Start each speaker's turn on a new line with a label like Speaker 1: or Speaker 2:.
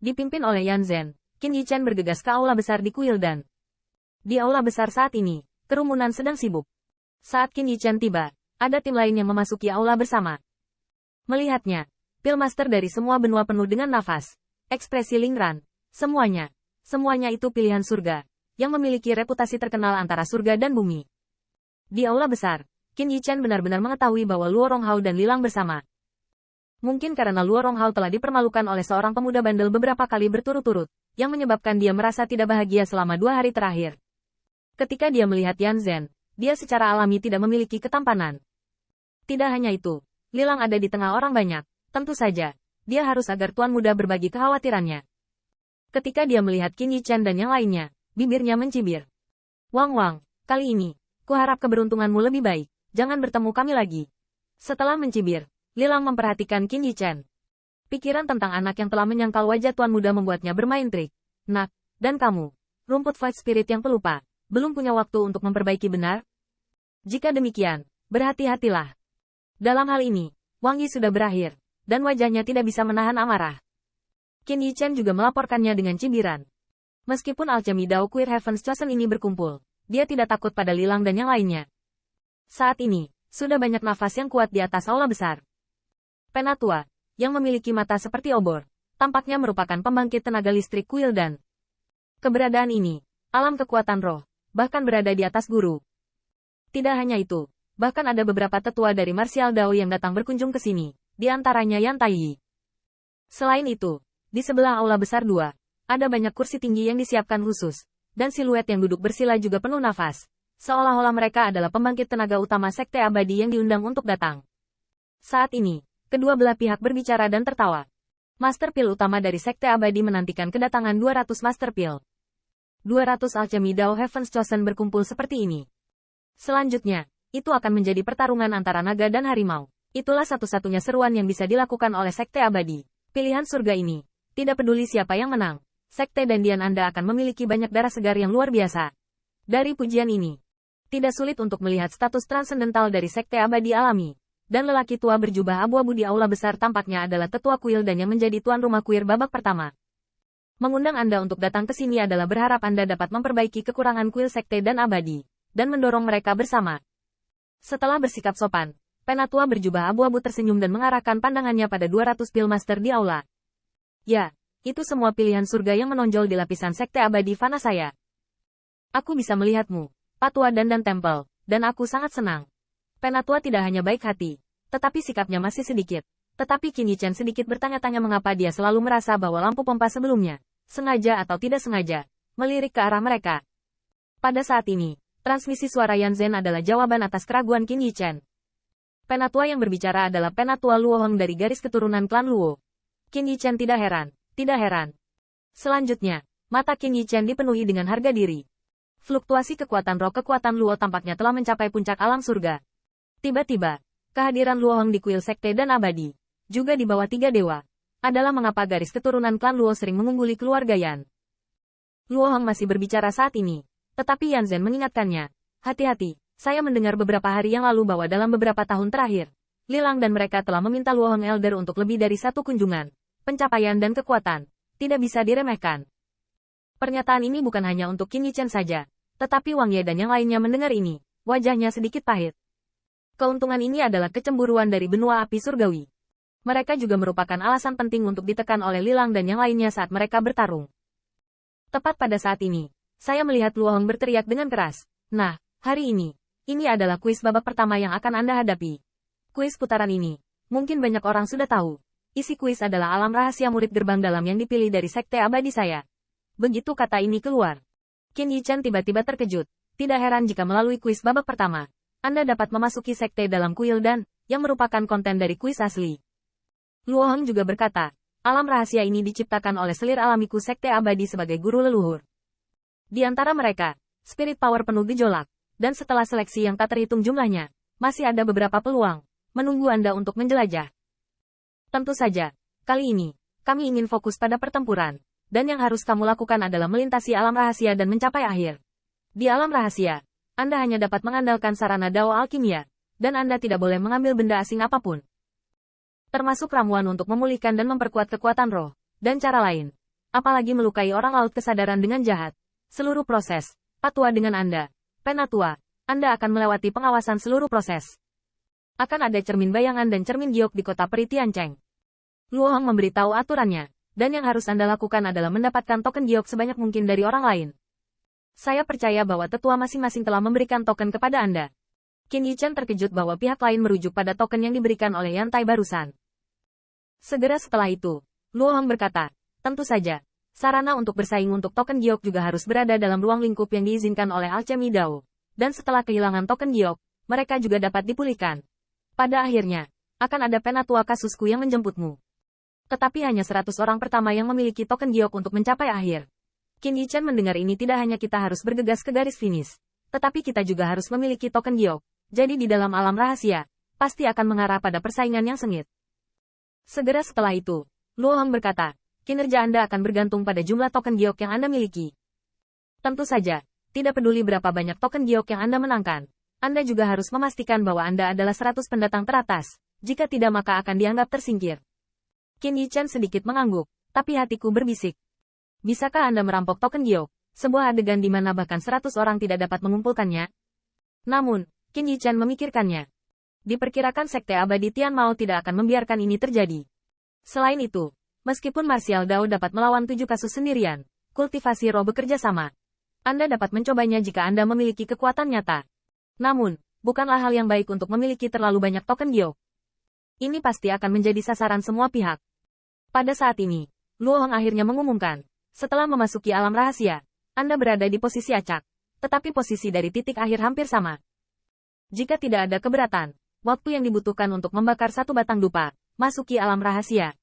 Speaker 1: Dipimpin oleh Yan Zhen, Qin Yichen bergegas ke aula besar di kuil dan di aula besar saat ini, kerumunan sedang sibuk. Saat Qin Yichen tiba, ada tim lain yang memasuki aula bersama. Melihatnya, Pilmaster dari semua benua penuh dengan nafas, ekspresi lingran, semuanya itu pilihan surga, yang memiliki reputasi terkenal antara surga dan bumi. Di aula besar, Qin Yichen benar-benar mengetahui bahwa Luo Ronghao dan Lilang bersama. Mungkin karena Luo Ronghao telah dipermalukan oleh seorang pemuda bandel beberapa kali berturut-turut, yang menyebabkan dia merasa tidak bahagia selama 2 hari terakhir. Ketika dia melihat Yan Zhen, dia secara alami tidak memiliki ketampanan. Tidak hanya itu, Lilang ada di tengah orang banyak, tentu saja, dia harus agar tuan muda berbagi kekhawatirannya. Ketika dia melihat Qin Yichen dan yang lainnya, bibirnya mencibir. Wang, kali ini, kuharap keberuntunganmu lebih baik, jangan bertemu kami lagi. Setelah mencibir, Lilang memperhatikan Qin Yichen. Pikiran tentang anak yang telah menyangkal wajah tuan muda membuatnya bermain trik. Nak, dan kamu, rumput Fight Spirit yang pelupa, belum punya waktu untuk memperbaiki benar? Jika demikian, berhati-hatilah. Dalam hal ini, Wang Yi sudah berakhir, dan wajahnya tidak bisa menahan amarah. Qin Yichen juga melaporkannya dengan cibiran. Meskipun alchemy Dao Queer Heaven's Chosen ini berkumpul, dia tidak takut pada Lilang dan yang lainnya. Saat ini, sudah banyak nafas yang kuat di atas aula besar. Penatua, yang memiliki mata seperti obor, tampaknya merupakan pembangkit tenaga listrik kuil dan keberadaan ini, alam kekuatan roh, bahkan berada di atas guru. Tidak hanya itu, bahkan ada beberapa tetua dari Martial Dao yang datang berkunjung ke sini, di antaranya Yan Taiyi. Selain itu, di sebelah aula besar 2, ada banyak kursi tinggi yang disiapkan khusus, dan siluet yang duduk bersila juga penuh nafas, seolah-olah mereka adalah pembangkit tenaga utama Sekte Abadi yang diundang untuk datang. Saat ini, kedua belah pihak berbicara dan tertawa. Master Pil utama dari Sekte Abadi menantikan kedatangan 200 Master Pil. 200 alchemy Dao Heaven's Chosen berkumpul seperti ini. Selanjutnya, itu akan menjadi pertarungan antara naga dan harimau. Itulah satu-satunya seruan yang bisa dilakukan oleh Sekte Abadi. Pilihan surga ini, tidak peduli siapa yang menang, Sekte Dandian Anda akan memiliki banyak darah segar yang luar biasa. Dari pujian ini, tidak sulit untuk melihat status transendental dari Sekte Abadi alami. Dan lelaki tua berjubah abu-abu di aula besar tampaknya adalah tetua kuil dan yang menjadi tuan rumah kuil babak pertama. Mengundang Anda untuk datang ke sini adalah berharap Anda dapat memperbaiki kekurangan kuil sekte dan abadi, dan mendorong mereka bersama. Setelah bersikap sopan, penatua berjubah abu-abu tersenyum dan mengarahkan pandangannya pada 200 pil master di aula. Ya, itu semua pilihan surga yang menonjol di lapisan sekte abadi fana saya. Aku bisa melihatmu, Patua dan Tempel, dan aku sangat senang. Penatua tidak hanya baik hati, tetapi sikapnya masih sedikit. Tetapi Qin Yichen sedikit bertanya-tanya mengapa dia selalu merasa bahwa lampu pompa sebelumnya, sengaja atau tidak sengaja, melirik ke arah mereka. Pada saat ini, transmisi suara Yan Zhen adalah jawaban atas keraguan Qin Yichen. Penatua yang berbicara adalah Penatua Luo Hong dari garis keturunan klan Luo. Qin Yichen tidak heran. Selanjutnya, mata Qin Yichen dipenuhi dengan harga diri. Fluktuasi kekuatan roh kekuatan Luo tampaknya telah mencapai puncak alam surga. Tiba-tiba, kehadiran Luo Hong di kuil sekte dan abadi, juga di bawah 3 dewa, adalah mengapa garis keturunan klan Luo sering mengungguli keluarga Yan. Luo Hong masih berbicara saat ini, tetapi Yan Zhen mengingatkannya, hati-hati, saya mendengar beberapa hari yang lalu bahwa dalam beberapa tahun terakhir, Lilang dan mereka telah meminta Luo Hong Elder untuk lebih dari satu kunjungan, pencapaian dan kekuatan, tidak bisa diremehkan. Pernyataan ini bukan hanya untuk Qin Yichen saja, tetapi Wang Ye dan yang lainnya mendengar ini, wajahnya sedikit pahit. Keuntungan ini adalah kecemburuan dari benua api surgawi. Mereka juga merupakan alasan penting untuk ditekan oleh Lilang dan yang lainnya saat mereka bertarung. Tepat pada saat ini, saya melihat Luo Hong berteriak dengan keras. Nah, hari ini adalah kuis babak pertama yang akan Anda hadapi. Kuis putaran ini, mungkin banyak orang sudah tahu. Isi kuis adalah alam rahasia murid gerbang dalam yang dipilih dari sekte abadi saya. Begitu kata ini keluar, Qin Yichen tiba-tiba terkejut. Tidak heran jika melalui kuis babak pertama, Anda dapat memasuki sekte dalam kuil dan, yang merupakan konten dari kuis asli. Luo Hong juga berkata, alam rahasia ini diciptakan oleh selir alamiku sekte abadi sebagai guru leluhur. Di antara mereka, spirit power penuh gejolak, dan setelah seleksi yang tak terhitung jumlahnya, masih ada beberapa peluang, menunggu Anda untuk menjelajah. Tentu saja, kali ini, kami ingin fokus pada pertempuran, dan yang harus kamu lakukan adalah melintasi alam rahasia dan mencapai akhir. Di alam rahasia, Anda hanya dapat mengandalkan sarana Dao Alkimia, dan Anda tidak boleh mengambil benda asing apapun. Termasuk ramuan untuk memulihkan dan memperkuat kekuatan roh, dan cara lain. apalagi melukai orang laut kesadaran dengan jahat. Seluruh proses, Patua dengan Anda. Penatua, Anda akan melewati pengawasan seluruh proses. Akan ada cermin bayangan dan cermin giok di kota peri Tiancheng. Luohang memberitahu aturannya, dan yang harus Anda lakukan adalah mendapatkan token giok sebanyak mungkin dari orang lain. Saya percaya bahwa tetua masing-masing telah memberikan token kepada Anda. Qin Yichen terkejut bahwa pihak lain merujuk pada token yang diberikan oleh Yantai barusan. Segera setelah itu, Luohang berkata, tentu saja, sarana untuk bersaing untuk token giok juga harus berada dalam ruang lingkup yang diizinkan oleh Alchemy Dao. Dan setelah kehilangan token giok, mereka juga dapat dipulihkan. Pada akhirnya, akan ada penatua kasusku yang menjemputmu. Tetapi hanya 100 orang pertama yang memiliki token giok untuk mencapai akhir. Qin Yichen mendengar ini tidak hanya kita harus bergegas ke garis finish, tetapi kita juga harus memiliki token giok. Jadi di dalam alam rahasia, pasti akan mengarah pada persaingan yang sengit. Segera setelah itu, Luohang berkata, kinerja Anda akan bergantung pada jumlah token giok yang Anda miliki. Tentu saja, tidak peduli berapa banyak token giok yang Anda menangkan, Anda juga harus memastikan bahwa Anda adalah 100 pendatang teratas, jika tidak maka akan dianggap tersingkir. Qin Yichen sedikit mengangguk, tapi hatiku berbisik. Bisakah Anda merampok token giok, sebuah adegan di mana bahkan 100 orang tidak dapat mengumpulkannya? Namun, Qin Yichen memikirkannya. Diperkirakan Sekte Abadi Tian Mao tidak akan membiarkan ini terjadi. Selain itu, meskipun Martial Dao dapat melawan 7 kasus sendirian, kultivasi roh bekerja sama. Anda dapat mencobanya jika Anda memiliki kekuatan nyata. Namun, bukanlah hal yang baik untuk memiliki terlalu banyak token giok. Ini pasti akan menjadi sasaran semua pihak. Pada saat ini, Luohang akhirnya mengumumkan, setelah memasuki alam rahasia, Anda berada di posisi acak, tetapi posisi dari titik akhir hampir sama. Jika tidak ada keberatan, waktu yang dibutuhkan untuk membakar 1 batang dupa, masuki alam rahasia,